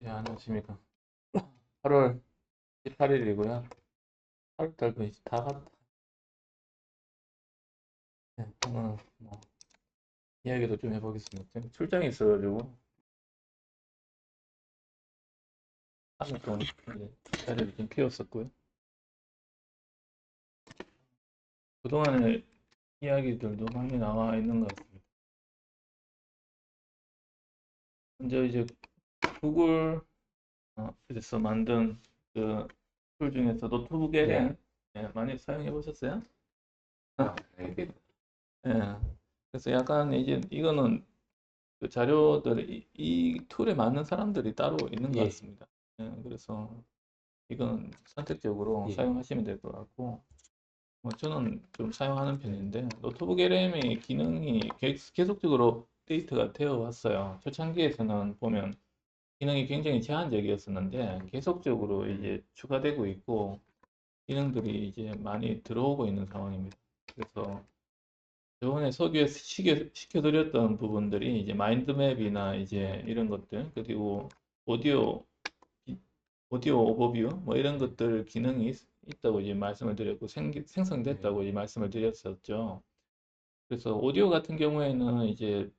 네, 안녕하십니까. 8월 18일이고요. 8월달 거의 다 갔다. 네, 오늘 뭐 이야기도 좀 해보겠습니다. 지금 출장이 있어가지고 3일 동안 이제 자리를 좀 비웠었고요. 그동안의 이야기들도 많이 나와 있는 것 같습니다. 먼저 이제 구글에서 만든 그 툴 중에서 노트북 LM 많이 사용해 보셨어요? 알겠 예. 그래서 약간 이제 이거는 그 자료들 이 툴에 맞는 사람들이 따로 있는 것 예. 같습니다. 예, 그래서 이건 선택적으로 예. 사용하시면 될 것 같고, 뭐 저는 좀 사용하는 편인데 노트북 LM의 기능이 계속적으로 업데이트가 되어 왔어요. 초창기에서는 보면 기능이 굉장히 제한적이었었는데 계속적으로 이제 추가되고 있고 기능들이 이제 많이 들어오고 있는 상황입니다. 그래서 저번에 소개에 시켜드렸던 부분들이 이제 마인드맵이나 이제 이런 것들, 그리고 오디오, 오디오 오버뷰, 뭐 이런 것들 기능이 있다고 이제 말씀을 드렸고, 생성됐다고 이제 말씀을 드렸었죠. 그래서 오디오 같은 경우에는 이제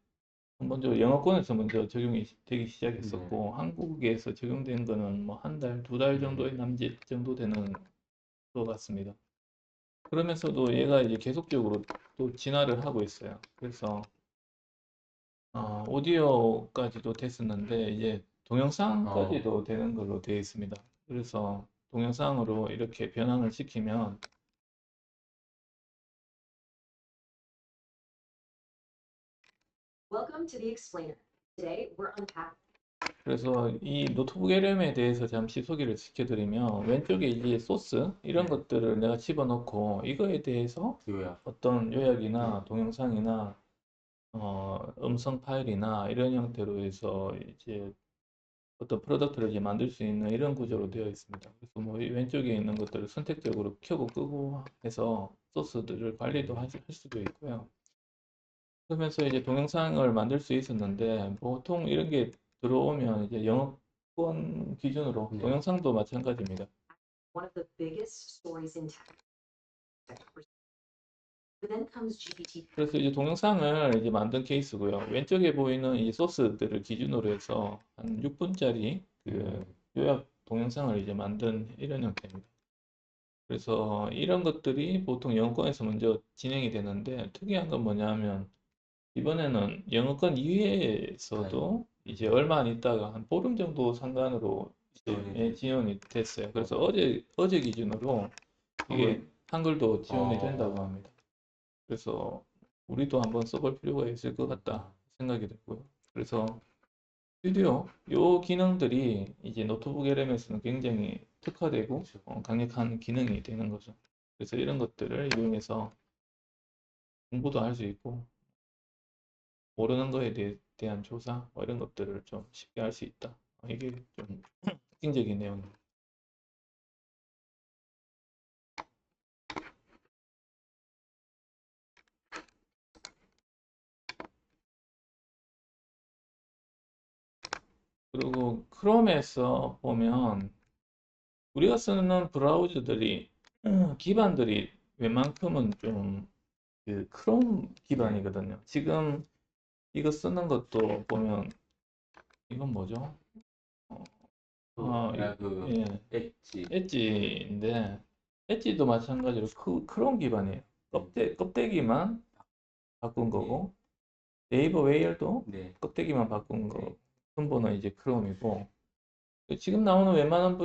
먼저 영어권에서 먼저 적용이 되기 시작했었고, 한국에서 적용된 거는 뭐 한 달, 두 달 정도의 남짓 정도 되는 것 같습니다. 그러면서도 얘가 이제 계속적으로 또 진화를 하고 있어요. 그래서 오디오까지도 됐었는데 이제 동영상까지도 되는 걸로 되어 있습니다. 그래서 동영상으로 이렇게 변환을 시키면 Welcome to the explainer. Today we're unpacking. 그래서 이 노트북 LM에 대해서 잠시 소개를 시켜드리면 왼쪽에 이제 소스 이런 것들을 내가 집어넣고 이거에 대해서 요약. 어떤 요약이나 동영상이나 음성 파일이나 이런 형태로 해서 이제 어떤 프로덕트를 이제 만들 수 있는 이런 구조로 되어 있습니다. 그래서 뭐 이 왼쪽에 있는 것들을 선택적으로 켜고 끄고 해서 소스들을 관리도 할 수도 있고요. 그러면서 이제 동영상을 만들 수 있었는데 보통 이런 게 들어오면 이제 영어권 기준으로 동영상도 마찬가지입니다. One of the biggest stories in tech. But then comes GPT. 그래서 이제 동영상을 이제 만든 케이스고요. 왼쪽에 보이는 이 소스들을 기준으로 해서 한 6분짜리 그 요약 동영상을 이제 만든 이런 형태입니다. 그래서 이런 것들이 보통 영어권에서 먼저 진행이 되는데 특이한 건 뭐냐면 이번에는 영어권 이외에서도 이제 얼마 안 있다가 한 보름 정도 상관으로 이제 지원이 됐어요. 그래서 어제 기준으로 이게 한글도 지원이 된다고 합니다. 그래서 우리도 한번 써볼 필요가 있을 것 같다 생각이 들고요. 그래서 스튜디오 요 기능들이 이제 노트북 LM에서는 굉장히 특화되고 강력한 기능이 되는 거죠. 그래서 이런 것들을 이용해서 공부도 할 수 있고 모르는 거에 대한 조사 뭐 이런 것들을 좀 쉽게 할 수 있다. 이게 좀 특징적인 내용입니다. 그리고 크롬에서 보면 우리가 쓰는 브라우저들이 기반들이 웬만큼은 좀 그 크롬 기반이거든요. 지금 이거 쓰는 것도 보면 이건 뭐죠? 예, 엣지인데 엣지도 마찬가지로 크롬 기반이에요. 껍데기만 바꾼 거고 네이버 웨이얼도 껍데기만 바꾼 거 근본은 이제 크롬이고 지금 나오는 웬만한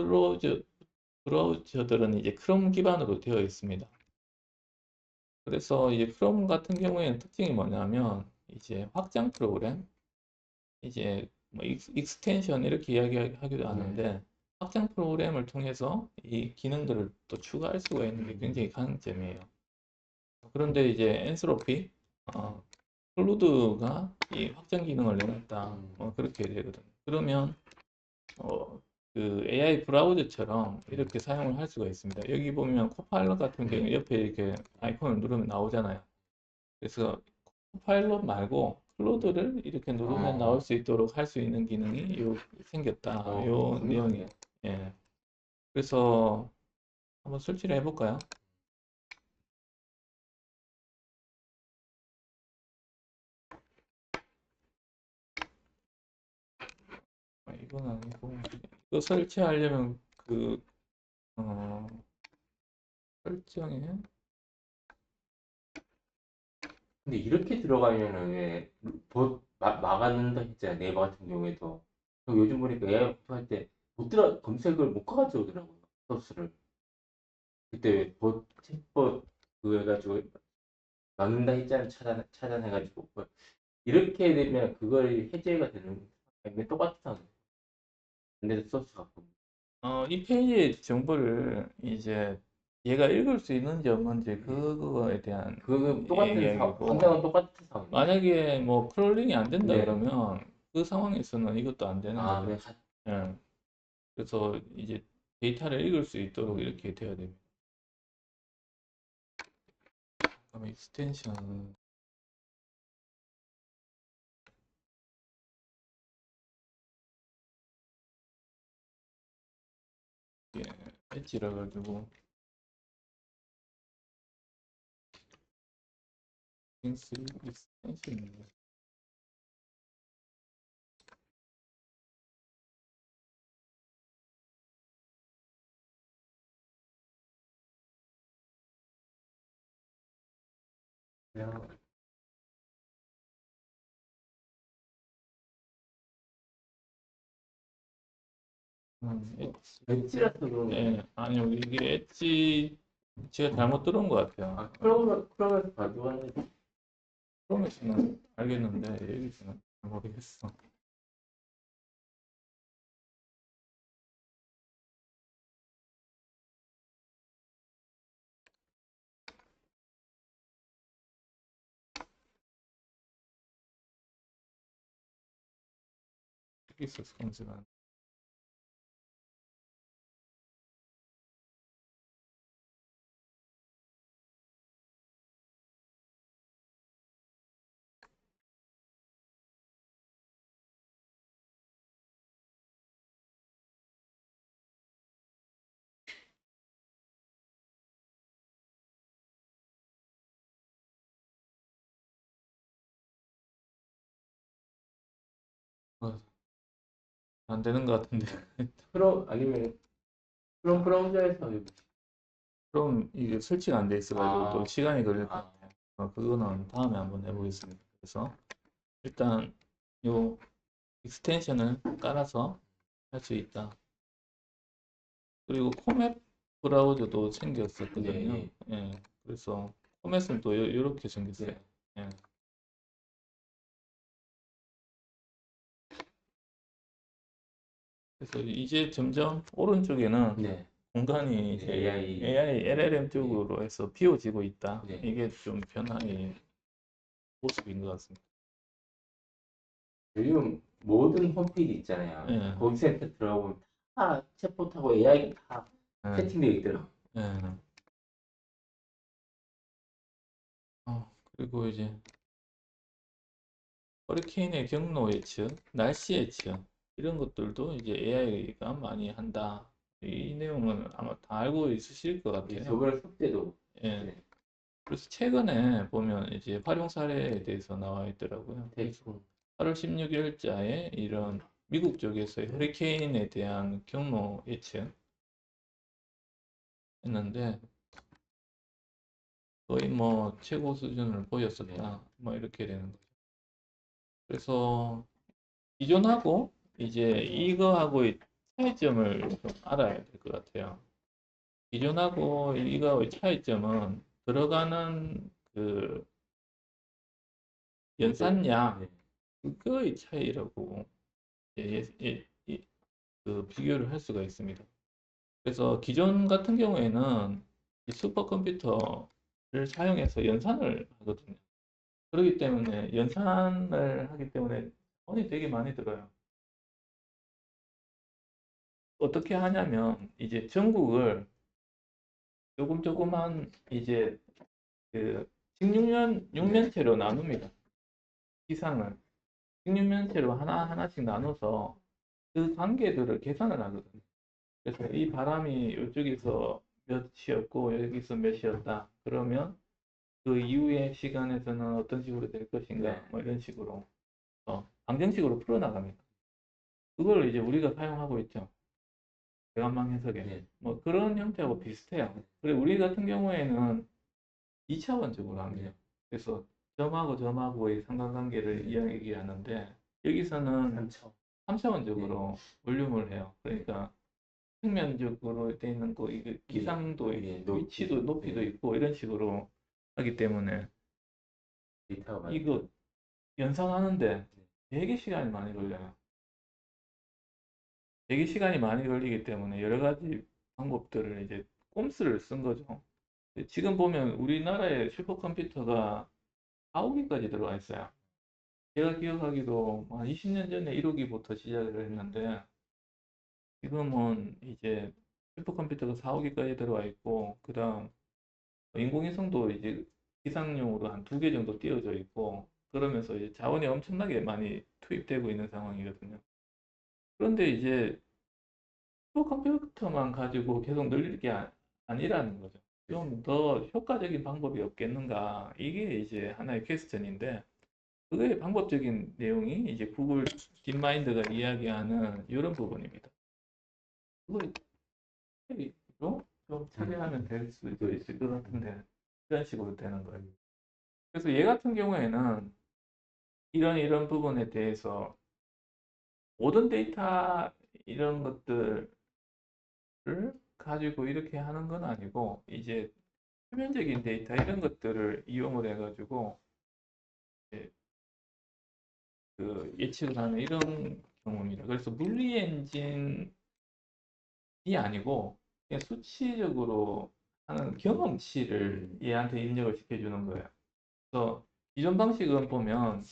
브라우저들은 이제 크롬 기반으로 되어 있습니다. 그래서 이제 크롬 같은 경우에는 특징이 뭐냐면 이제 확장 프로그램 이제 뭐 익스텐션 이렇게 이야기하기도 하는데 확장 프로그램을 통해서 이 기능들을 또 추가할 수가 있는 게 굉장히 강점이에요. 그런데 이제 엔스로피, 클루드가 이 확장 기능을 내놨다. 그렇게 되거든요. 그러면 그 AI 브라우저처럼 이렇게 사용을 할 수가 있습니다. 여기 보면 코파일럿 같은 경우 옆에 이렇게 아이콘을 누르면 나오잖아요. 그래서 코파일럿 말고 업로드를 이렇게 누르면 나올 수 있도록 할 수 있는 기능이 생겼다. 요 내용이. 예. 그래서 한번 설치를 해볼까요? 이건 아니고 이거 설치하려면 설정에 근데 이렇게 들어가면은 왜 막아놓는다 했잖아. 네이버 같은 경우에도. 요즘 보니까 AI 검토할 때 못 들어 검색을 못 가가지고 오더라고요. 소스를. 그때 왜 챗봇 그거 해가지고 막는다 했잖아. 차단해가지고. 이렇게 되면 그걸 해제가 되는 게 똑같아. 근데 소스 갖고. 이 페이지의 정보를 이제 얘가 읽을 수 있는지 없는지 그거에 대한 그 똑같은 이야기고, 환경은 똑같은 상황. 만약에 뭐 크롤링이 안 된다 네. 그러면 그 상황에서는 이것도 안 되는 아, 거죠. 예. 그래서 이제 데이터를 읽을 수 있도록 이렇게 돼야 됩니다. 그다음에 익스텐션 엣지라 가지고 익스텐션 그냥 엣지라서 그런 거. 예, 아니요, 이게 엣지 제가 잘못 들은 것 같아요. 아, 크롬에서 가져왔는데. 크롬에서는 알겠는데 여기서는 잘 모르겠어. 여기 있어서 검색한. 안 되는 것 같은데. 크롬 아니면 크롬 브라우저에서 그럼 이게 설치가 안 돼 있어가지고 또 시간이 걸릴 것 아. 같아요. 그거는 다음에 한번 해보겠습니다. 그래서 일단 요 익스텐션을 깔아서 할 수 있다. 그리고 코멧 브라우저도 챙겼었거든요. 네. 예. 그래서 코멧은 또 이렇게 생겼어요. 네. 예. 그래서 이제 점점 오른쪽에는 네. 공간이 이제 AI. LLM 쪽으로 해서 비워지고 있다. 네. 이게 좀 변화의 모습인 것 같습니다. 요즘 모든 홈페이지 있잖아요. 예. 거기 센터 들어가보면 다 챗봇하고 AI가 다 예. 세팅되어 있더라고. 예. 그리고 이제 허리케인의 경로 예측, 날씨 예측 이런 것들도 이제 AI가 많이 한다. 이 내용은 아마 다 알고 있으실 것 같아요. 저번에 숙제도. 예. 네. 그래서 최근에 보면 이제 활용 사례에 대해서 나와 있더라고요. 대충. 8월 16일자에 이런 미국 쪽에서의 허리케인에 대한 경로 예측 했는데 거의 뭐 최고 수준을 보였었다. 뭐 이렇게 되는 거죠. 그래서 기존하고 이제 이거하고의 차이점을 좀 알아야 될 것 같아요. 기존하고 이거의 차이점은 들어가는 그 연산량 그거의 차이라고 그 비교를 할 수가 있습니다. 그래서 기존 같은 경우에는 이 슈퍼컴퓨터를 사용해서 연산을 하거든요. 그렇기 때문에 연산을 하기 때문에 돈이 되게 많이 들어요. 어떻게 하냐면 이제 전국을 조금만 이제 그 16년 육면체로 나눕니다. 기상을 직육면체로 하나하나씩 나눠서 그 관계들을 계산을 하거든요. 그래서 이 바람이 이쪽에서 몇이었고 여기서 몇이었다. 그러면 그 이후의 시간에서는 어떤 식으로 될 것인가, 네. 뭐 이런 식으로 방정식으로 풀어나갑니다. 그걸 이제 우리가 사용하고 있죠. 대관망 해석에. 네. 뭐 그런 형태하고 비슷해요. 그리고 우리 같은 경우에는 2차원적으로 합니다. 그래서 점하고 점하고의 상관관계를 이야기하는데 여기서는 3차. 3차원적으로 볼륨을 해요. 그러니까 평면적으로 되어 있는 거, 이게 기상도, 예, 위치도, 높이도 예. 있고 이런 식으로 하기 때문에 데이터가 많이 이거 연산하는데 되게 시간이 많이 걸려요. 되게 시간이 많이 걸리기 때문에 여러 가지 방법들을 이제 꼼수를 쓴 거죠. 지금 보면 우리나라의 슈퍼컴퓨터가 4호기까지 들어와 있어요. 제가 기억하기로 한 20년 전에 1호기부터 시작을 했는데 지금은 이제 슈퍼컴퓨터가 4호기까지 들어와 있고 그다음 인공위성도 이제 기상용으로 한 2개 정도 띄워져 있고 그러면서 이제 자원이 엄청나게 많이 투입되고 있는 상황이거든요. 그런데 이제 슈퍼컴퓨터만 가지고 계속 늘릴 게 아니라는 거죠. 좀 더 효과적인 방법이 없겠는가? 이게 이제 하나의 퀘스천인데 그거의 방법적인 내용이 이제 구글 딥마인드가 이야기하는 이런 부분입니다. 그걸 좀 처리하면 될 수도 있을 것 같은데 이런 식으로 되는 거예요. 그래서 얘 같은 경우에는 이런 부분에 대해서 모든 데이터 이런 것들을 가지고 이렇게 하는 건 아니고 이제 표면적인 데이터 이런 것들을 이용을 해가지고 이제 그 예측을 하는 이런 경우입니다. 그래서 물리 엔진이 아니고 그냥 수치적으로 하는 경험치를 얘한테 입력을 시켜주는 거예요. 그래서 기존 방식은 보면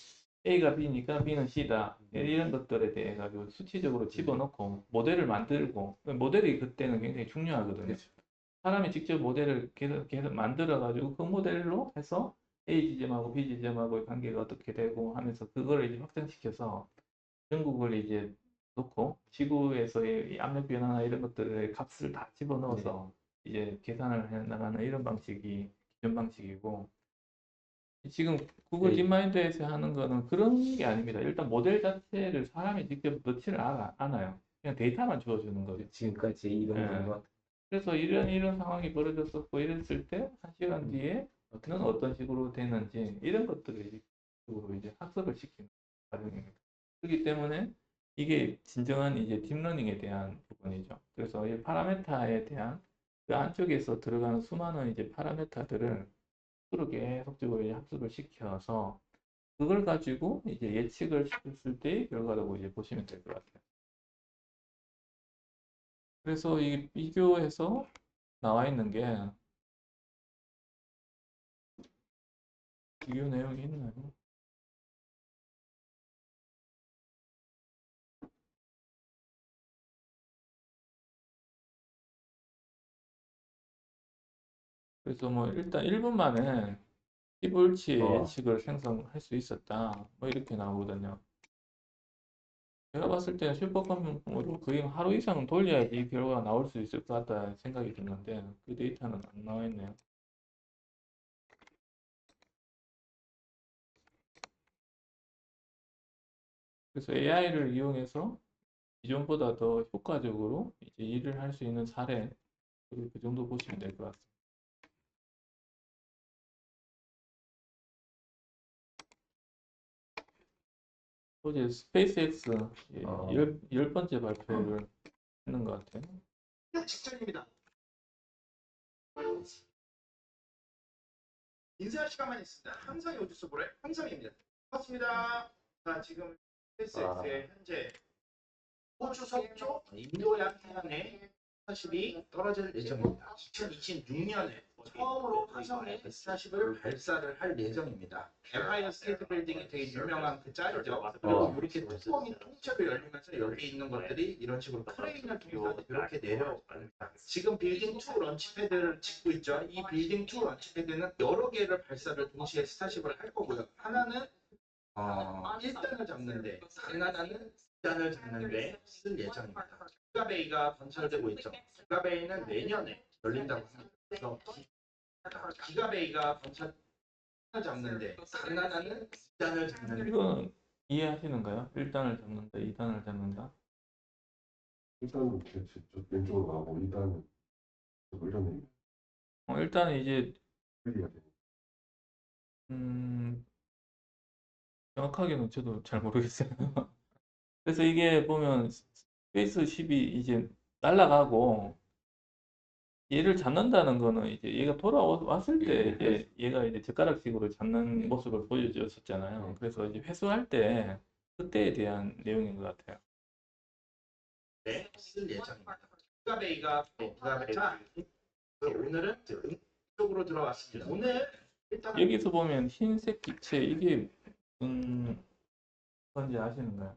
A가 B니까 B는 C다. 이런 것들에 대해 가지고 수치적으로 집어넣고 모델을 만들고 모델이 그때는 굉장히 중요하거든요. 그렇죠. 사람이 직접 모델을 계속 만들어 가지고 그 모델로 해서 A 지점하고 B 지점하고의 관계가 어떻게 되고 하면서 그거를 이제 확장시켜서 전국을 이제 놓고 지구에서의 이 압력 변화나 이런 것들의 값을 다 집어넣어서 이제 계산을 해 나가는 이런 방식이 기존 방식이고 지금 구글 네. 딥마인드에서 하는 거는 그런 게 아닙니다. 일단 모델 자체를 사람이 직접 넣지를 않아요. 그냥 데이터만 주어주는 거죠. 지금까지 이런 예. 거 그래서 이런 상황이 벌어졌었고 이랬을 때 한 시간 뒤에는 어떤 식으로 되는지 이런 것들을 이제 학습을 시키는 과정입니다. 그렇기 때문에 이게 진정한 이제 딥러닝에 대한 부분이죠. 그래서 이 파라메타에 대한 그 안쪽에서 들어가는 수많은 이제 파라메타들을 스스로 계속적으로 이제 학습을 시켜서 그걸 가지고 이제 예측을 시켰을 때의 결과라고 이제 보시면 될 것 같아요. 그래서 이 비교해서 나와 있는 게 비교 내용이 있나요? 그래서 뭐 일단 1분 만에 피부일치의 예측을 생성할 수 있었다. 뭐 이렇게 나오거든요. 제가 봤을 때는 슈퍼컴퓨터로 거의 하루 이상은 돌려야지 이 결과가 나올 수 있을 것 같다 생각이 드는데 그 데이터는 안 나와 있네요. 그래서 AI를 이용해서 기존보다 더 효과적으로 이제 일을 할 수 있는 사례 그 정도 보시면 될 것 같습니다. 어제 스페이스X 열 번째 발표를 했는 것 같아요. 직전입니다. 인사할 시간만 있습니다. 항상이 어디서 뭐래? 항상입니다. 반갑습니다. 자, 지금 스페이스X의 현재 호주 서쪽 인도 양해안에 S-40이 떨어질 예정입니다. 2026년에 처음으로 화성에 S-40을 발사를 할 예정입니다. 엠파이어 스테이트 빌딩이 되게 유명한 그 짤이죠. 그리고 이렇게 뚜껑이 통째로 열리면서 여기 있는 것들이 이런 식으로 크레인을 통해서 이렇게 내려옵니다. 지금 빌딩 2 런치패드를 짓고 있죠. 이 빌딩 2 런치패드는 여러 개를 발사를 동시에 스타쉽을 할 거고요. 하나는 1단을 잡는데 가나다는 2단을 잡는데 쓸 예정입니다. 기가베이가 건설되고 있죠. 기가베이는 내년에 열린다고 합니다. 그래서 기가베이가 건설 잡는데 가나다는 2단을 잡는데 이건 이해하시는가요? 1단을 잡는다, 2단을 잡는다. 일단은 저 왼쪽으로 가고 일단은 이런 얘기 일단은 이제 클리어가 되는 음, 정확하게는 저도 잘 모르겠어요. 그래서 이게 보면 스페이스 10이 이제 날아가고 얘를 잡는다는 거는 이제 얘가 돌아왔을 때 이제 얘가 이제 젓가락식으로 잡는 모습을 보여줬었잖아요. 그래서 이제 회수할 때 그때에 대한 내용인 것 같아요. 쓸 예정입니다. 기가베이가 오늘은 이쪽으로 들어왔습니다. 오늘 일단 여기서 보면 흰색 기체 이게 무슨 건지 아시는가요?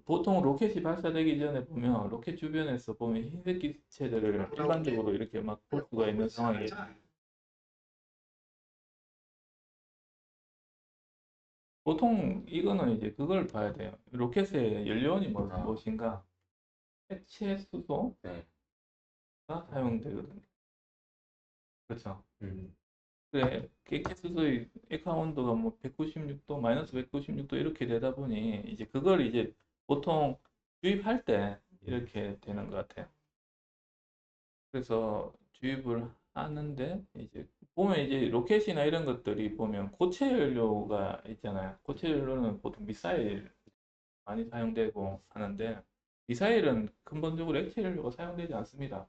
보통 로켓이 발사되기 전에 보면 로켓 주변에서 보면 흰색 기체들을 일반적으로 이렇게 막 볼 수가 있는 상황이에요. 보통 이거는 이제 그걸 봐야 돼요. 로켓의 연료원이 무엇인가? 액체 수소가 네. 사용되거든요. 그렇죠. 음. 그래, 액체 수소의 액화 온도가 뭐 196도, 마이너스 196도 이렇게 되다 보니 이제 그걸 이제 보통 주입할 때 이렇게 되는 것 같아요. 그래서 주입을 하는데 이제 보면 이제 로켓이나 이런 것들이 보면 고체 연료가 있잖아요. 고체 연료는 보통 미사일 많이 사용되고 하는데 미사일은 근본적으로 액체 연료가 사용되지 않습니다.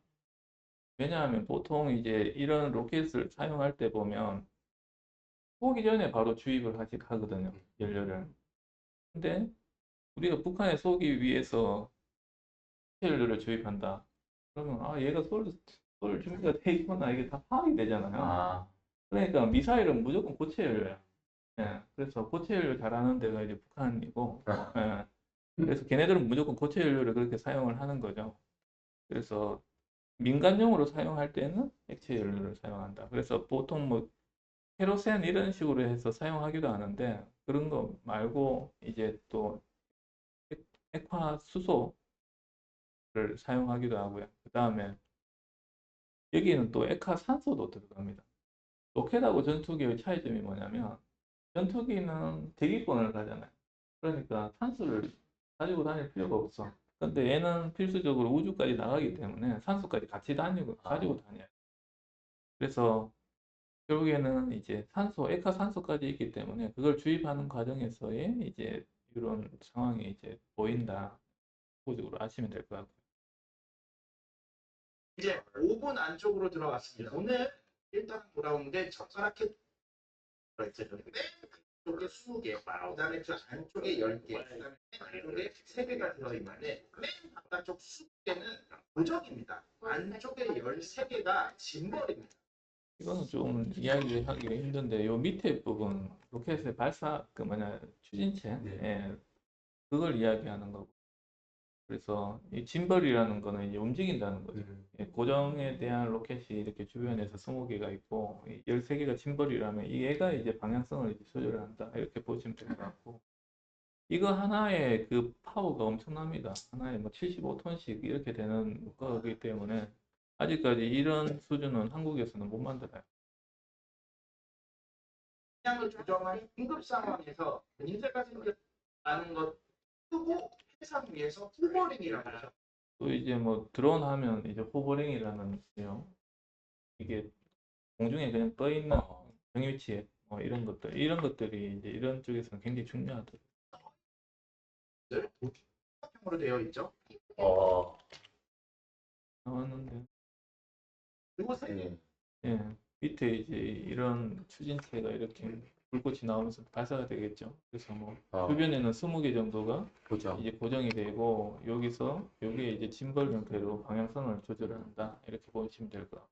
왜냐하면 보통 이제 이런 로켓을 사용할 때 보면 쏘기 전에 바로 주입을 하거든요. 연료를. 근데 우리가 북한에 쏘기 위해서 액체 연료를 주입한다. 그러면 얘가 쏠 준비가 돼 있구나 이게 다 파악이 되잖아요. 아, 그러니까 미사일은 무조건 고체 연료야. 예, 그래서 고체 연료 잘하는 데가 이제 북한이고, 예, 그래서 걔네들은 무조건 고체 연료를 그렇게 사용을 하는 거죠. 그래서 민간용으로 사용할 때는 액체 연료를 사용한다. 그래서 보통 뭐 케로센 이런 식으로 해서 사용하기도 하는데 그런 거 말고 이제 또 액화 수소를 사용하기도 하고요. 그 다음에 여기는 또 액화 산소도 들어갑니다. 로켓하고 전투기의 차이점이 뭐냐면 전투기는 대기권을 가잖아요. 그러니까 탄수를 가지고 다닐 필요가 없어. 근데 얘는 필수적으로 우주까지 나가기 때문에 산소까지 같이 가지고 다녀요. 그래서 결국에는 이제 산소, 액화 산소까지 있기 때문에 그걸 주입하는 과정에서의 이제 이런 상황이 이제 보인다. 기본적으로 아시면 될 것 같고요. 이제 5분 안쪽으로 들어갔습니다. 오늘 일단 돌아오는데 젓가락에 들어있어요. 맨 안쪽에 20개, 그다음에 그 안쪽에 10개, 그다음에 안쪽에 3개가 들어있는데 맨 바깥쪽 20개는 고정입니다. 안쪽에 13개가 짐벌입니다. 이거는 좀 이야기하기가 힘든데 요 밑에 부분 로켓의 발사 그 뭐냐 추진체 네. 예, 그걸 이야기하는 거고 그래서 이 짐벌이라는 거는 이제 움직인다는 거죠. 예, 고정에 대한 로켓이 이렇게 주변에서 20개가 있고 13개가 짐벌이라면 이 얘가 이제 방향성을 이제 조절을 한다 이렇게 보시면 될 것 같고 이거 하나의 그 파워가 엄청납니다. 하나에 뭐 75톤씩 이렇게 되는 거기 때문에 아직까지 이런 수준은 한국에서는 못 만들어요. 방향을 조정한 긴급 상황에서 문제가 생겼다는 것 끄고 해상 위에서 후버링이라고 하죠. 또 이제 뭐 드론 하면 이제 호버링이라는 내용 이게 공중에 그냥 떠 있는 정위 위치에 뭐 이런 것들이 이제 이런 쪽에서는 굉장히 중요하더라고요. 으로 되어 있죠. 나왔는데 그리고 네. 예, 밑에 이제 이런 추진체가 이렇게 불꽃이 나오면서 발사가 되겠죠. 그래서 뭐 주변에는 20개 정도가 보죠. 이제 고정이 되고 여기서 여기에 이제 짐벌 형태로 방향성을 조절을 한다 이렇게 보시면 될 것 같아요.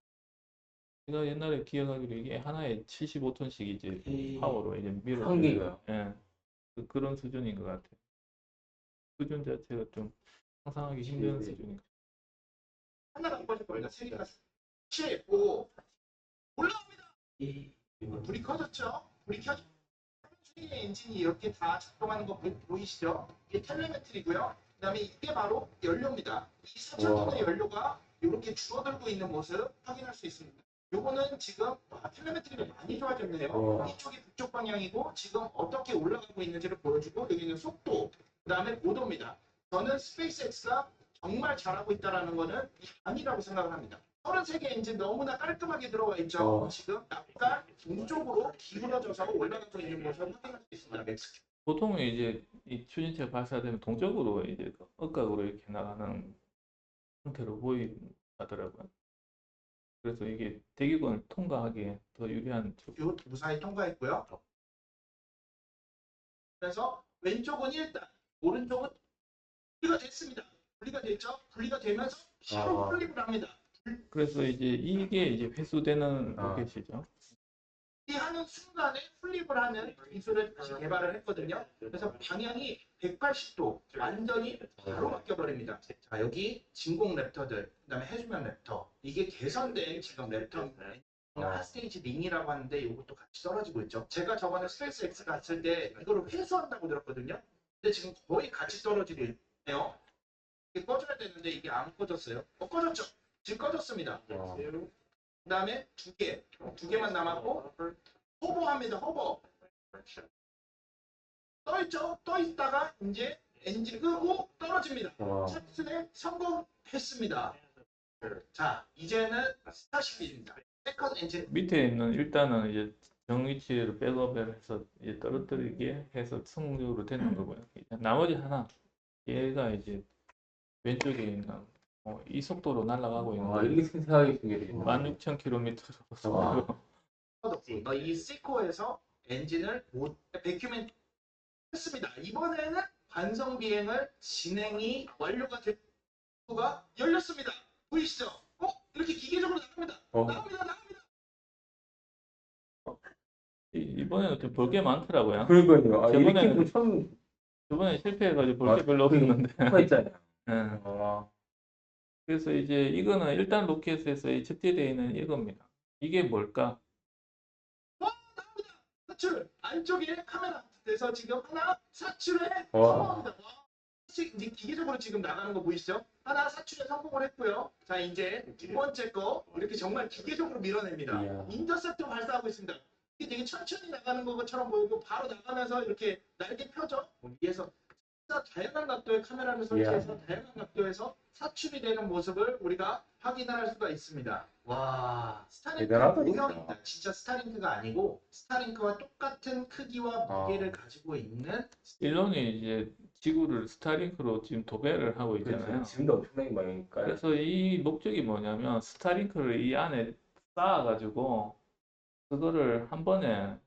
제가 옛날에 기억하기로 이게 하나에 75톤씩 이제 파워로 이제 한 밀어주는 개가요? 예, 그런 수준인 것 같아요. 수준 자체가 좀 상상하기 힘든 네. 수준이에요. 하나가 꺼질 겁니다. 3개가 치고 올라옵니다. 불이 꺼졌죠. 불이 켜져 세 개의 엔진이 이렇게 다 작동하는 거 보이시죠? 이게 텔레메트리고요. 그다음에 이게 바로 연료입니다. 이 4,000톤의 연료가 이렇게 줄어들고 있는 모습 확인할 수 있습니다. 요거는 지금 텔레메트리가 많이 좋아졌네요. 이쪽이 북쪽 방향이고 지금 어떻게 올라가고 있는지를 보여주고 여기는 속도, 그다음에 고도입니다. 저는 스페이스X가 정말 잘하고 있다는 거는 아니라고 생각을 합니다. 33개 엔진 너무나 깔끔하게 들어가 있죠. 지금 약간 동쪽으로 기울어져서 올라가고 있는 모습을 확인할 수 있습니다. 멕시코. 보통 이제 이 추진체가 발사되면 동쪽으로 이제 억각으로 이렇게 나가는 형태로 보이더라고요. 그래서 이게 대기권을 통과하기에 더 유리한 쪽. 요 무사히 통과했고요. 그래서 왼쪽은 1단, 오른쪽은 분리가 됐습니다. 분리가 됐죠? 분리가 되면서 바로 플립을 합니다. 그래서 이제 이게 이제 회수되는 로켓이죠. 이 하는 순간에 플립을 하는 기술을 다시 개발을 했거든요. 그래서 방향이 180도 완전히 바로 바뀌어버립니다. 자, 여기 진공 랩터들, 그다음에 해수면 랩터. 이게 개선된 지금 랩터 핫스테이지 링이라고 하는데 이것도 같이 떨어지고 있죠. 제가 저번에 스페이스 X 갔을 때 이거를 회수한다고 들었거든요. 근데 지금 거의 같이 떨어지고 있네요. 이게 꺼져야 되는데 이게 안 꺼졌어요. 꺼졌죠? 지금 꺼졌습니다. 그 다음에 두 개만 남았고 호버합니다. 호버 떠있죠? 떠있다가 이제 엔진 끄고 떨어집니다. 탑승에 성공했습니다. 자, 이제는 스타쉽입니다. 세컨 엔진. 밑에 있는 일단은 이제 정위치를 백업을 해서 이제 떨어뜨리게 해서 성공적으로 되는 거고요. 이제 나머지 하나 얘가 이제 왼쪽에 있는 이 속도로 날아가고 있는 거예요. 이렇게 생각하기 되게 16,000km. 이 시코에서 엔진을 백큐멘 했습니다. 이번에는 관성 비행을 진행이 완료가 됐고가 열렸습니다. 보이시죠? 이렇게 기계적으로 나갑니다. 나갑니다. 이번에는 좀 볼 게 많더라고요. 그러니까요. 저번에는 처음 저번에 실패해가지고 볼 게 별로 없었는데. 했잖아요. 예. 그래서 이제 이거는 일단 로켓에서 적재되어 있는 이겁니다. 이게 뭘까? 나옵니다. 사출 안쪽에 카메라 돼서 지금 하나 사출에 성공합니다. 이제 기계적으로 지금 나가는 거 보이시죠? 하나 사출에 성공을 했고요. 자, 이제 두 번째 거 이렇게 정말 기계적으로 밀어냅니다. 이야. 인터셉터 발사하고 있습니다. 이게 되게 천천히 나가는 것처럼 보이고 바로 나가면서 이렇게 날개 펴죠. 위에서 진짜 다양한 각도의 카메라를 설치해서 다양한 각도에서 사출이 되는 모습을 우리가 확인할 수가 있습니다. 와, 스타링크 대단하다, 모형입니다. 진짜 스타링크가 아니고 스타링크와 똑같은 크기와 무게를 가지고 있는 일론이 이제 지구를 스타링크로 지금 도배를 하고 있잖아요. 그렇죠. 지금도 엄청나게 많으니까. 그래서 이 목적이 뭐냐면 스타링크를 이 안에 쌓아가지고 그거를 한 번에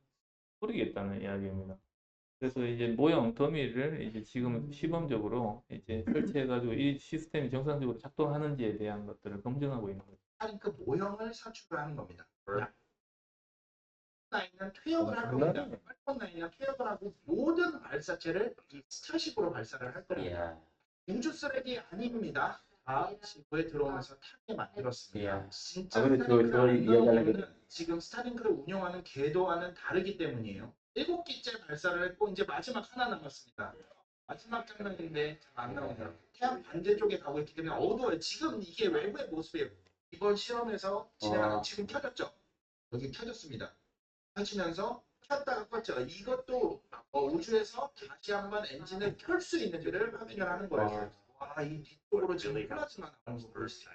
뿌리겠다는 이야기입니다. 그래서 이제 모형 더미를 이제 지금 시범적으로 이제 설치해가지고 이 시스템이 정상적으로 작동하는지에 대한 것들을 검증하고 있는 거죠. 스타링크 모형을 사출하는 겁니다. 나인은 퇴역을 할 겁니다. 팔콘 나인은 퇴역을 하고 모든 발사체를 이 스타쉽으로 발사를 할 겁니다. 우주 쓰레기 아닙니다. 다 지구에 들어오면서 타게 만들었습니다. 진짜 스타링크를 운영하는 지금 스타링크를 운영하는 궤도와는 다르기 때문이에요. 7기째 발사를 했고 이제 마지막 하나 남았습니다. 마지막 장면인데 잘 안 나오네요. 태양 반대쪽에 가고 있기 때문에 어두워요. 지금 이게 외부의 모습이에요. 이번 실험에서 진행하는 지금 켜졌죠? 여기 켜졌습니다. 켜지면서 켰다가 껐죠. 이것도 우주에서 다시 한번 엔진을 켤 수 있는지를 확인을 하는 거예요. 와, 이 뒤쪽으로 지금 플라즈마 나오는 거 보였어요.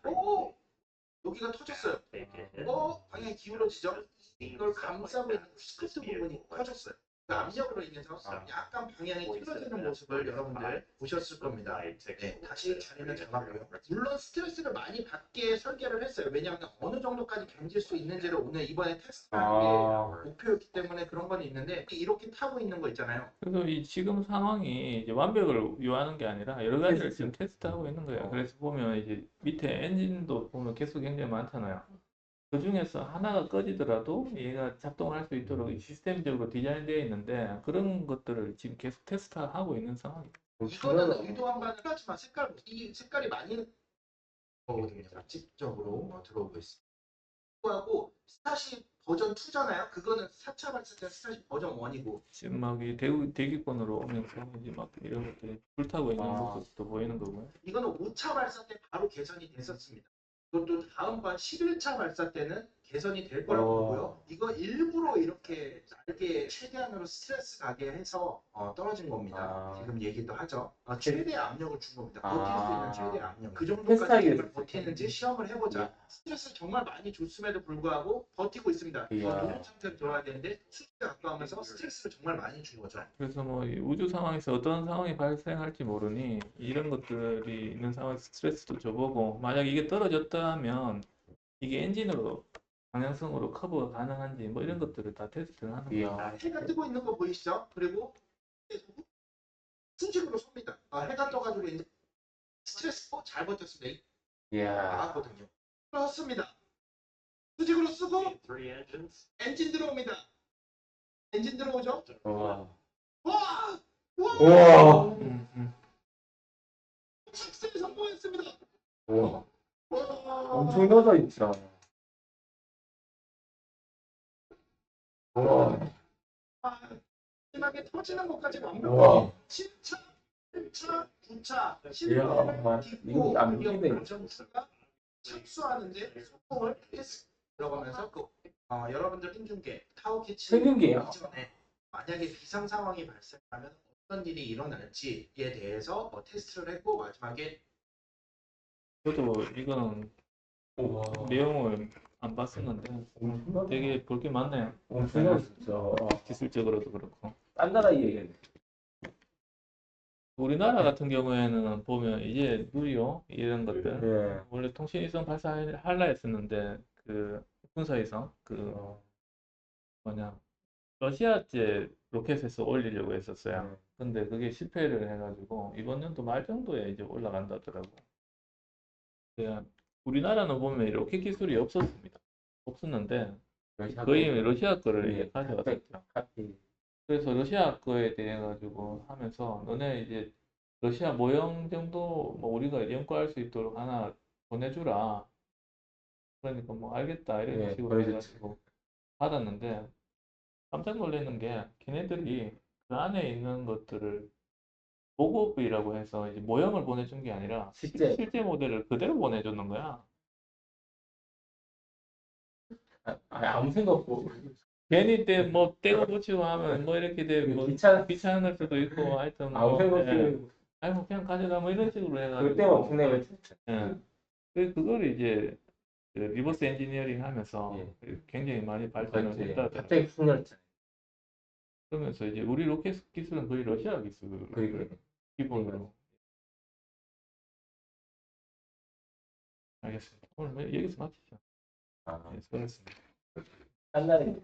오! 여기가 터졌어요. 방향이 기울어지죠? 이걸 감싸고 있는 스커트 부분이 터졌어요. 그 압력으로 인해서 약간 방향이 틀어지는 모습을 여러분들 보셨을 겁니다. 네, 다시 자리를 잡았고요. 물론 스트레스를 많이 받게 설계를 했어요. 왜냐하면 어느 정도까지 견딜 수 있는지를 오늘 이번에 테스트하는 게 목표였기 때문에 그런 건 있는데 이렇게 타고 있는 거 있잖아요. 그래서 이 지금 상황이 이제 완벽을 요하는 게 아니라 여러 가지를 지금 테스트하고 있는 거예요. 그래서 보면 이제 밑에 엔진도 보면 개수 굉장히 많잖아요. 그 중에서 하나가 꺼지더라도 얘가 작동할 수 있도록 시스템적으로 디자인되어 있는데 그런 것들을 지금 계속 테스트하고 있는 상황입니다. 이거는 의도한 바는 하지만 이 색깔이 많이 거거든요. 직접적으로 들어오고 있습니다. 하고 스타쉽 버전 2잖아요. 그거는 4차 발사 때 스타쉽 버전 1이고 지금 막 이 대기권으로 오면서 이제 막 이런 것들이 불타고 있는 아. 모습도 보이는 거고요. 이거는 5차 발사 때 바로 개선이 됐었습니다. 그것도 다음번 11차 발사 때는 개선이 될 거라고 어. 보고요. 이거 일부러 이렇게 날개에 최대한으로 스트레스 가게 해서 떨어진 겁니다. 아. 지금 얘기도 하죠. 최대 압력을 준 겁니다. 버틸 수 아. 있는 최대 압력. 그 테스트하기 정도까지 위해서. 정말 버티는지 시험을 해보자. 예. 스트레스 정말 많이 줬음에도 불구하고 버티고 있습니다. 이거 이야. 노는 상태로 돌아야 되는데 수치가 가까우면서 스트레스를 정말 많이 준 거죠. 그래서 뭐 이 우주 상황에서 어떤 상황이 발생할지 모르니 이런 것들이 있는 상황에서 스트레스도 줘보고 만약 이게 떨어졌다 하면 이게 엔진으로 방향성으로 커버가 가능한지 뭐 이런 것들을 다 테스트를 하는 거예요. 이야. 해가 뜨고 있는 거 보이시죠? 그리고 순식으로 쏩니다. 해가 떠가지고 이제 스트레스 잘 버텼습니다. 이야. 나왔거든요. 그렇습니다. 수직으로 쓰고 엔진 들어옵니다. 엔진 들어오죠? 와. 와! 와! 우와. 착수에 성공했습니다. 우와. 와! 엄청나다 진짜. 우와. 마지막에 터지는 것까지 우와. 완벽하게 7차, 8차, 9차, 이야. 10차를 딛고 이거 안 믿기네. 고정수가 착수하는데 성공을 했습니다. 들어가면서 여러분들 생중계 타오키 생중계요? 이전에 만약에 비상 상황이 발생하면 어떤 일이 일어날지에 대해서 테스트를 했고 마지막에 저도 이거는 우와. 내용을 안 봤었는데 엄청나다. 되게 볼 게 많네요. 엄청나다 진짜. 기술적으로도 그렇고. 딴 나라 얘기겠네. 우리나라 같은 경우에는 보면 이제 누리호 이런 것들 예. 원래 통신위성 발사하려 했었는데 그 군사위성 그 어. 뭐냐 러시아제 로켓에서 올리려고 했었어요. 네. 근데 그게 실패를 해가지고 이번 연도 말 정도에 이제 올라간다더라고. 우리나라는 보면 이 로켓 기술이 없었습니다. 없었는데 거의 러시아 거를 이제 가져갔었죠. 카피. 그래서 러시아 거에 대해 가지고 하면서 너네 이제 러시아 모형 정도 뭐 우리가 연구할 수 있도록 하나 보내주라. 그러니까 뭐 알겠다 이런 예, 식으로 보내줬지. 해가지고 받았는데 깜짝 놀라는 게 걔네들이 그 안에 있는 것들을 보급이라고 해서 이제 모형을 보내준 게 아니라 실제. 실제 모델을 그대로 보내주는 거야. 아무 생각 없고. 괜히 뭐 떼고 붙이고 하면 뭐 이렇게 뭐 귀찮을 수도 있고 하여튼 아무 뭐 생각 예. 없이. 아이고 그냥 가져가 뭐 이런 식으로 해가지고 그때만 엄청나게. 예. 그거를 이제 그 리버스 엔지니어링 하면서 예. 굉장히 많이 발전을 했다더라고요. 갑자기 풍년했잖아요. 그러면서 이제 우리 로켓 기술은 거의 러시아 기술 그러니까. 기본으로. 알겠습니다. 오늘 뭐 여기서 마치죠. 아. 네, 수고하셨습니다. 딴 나라 얘기.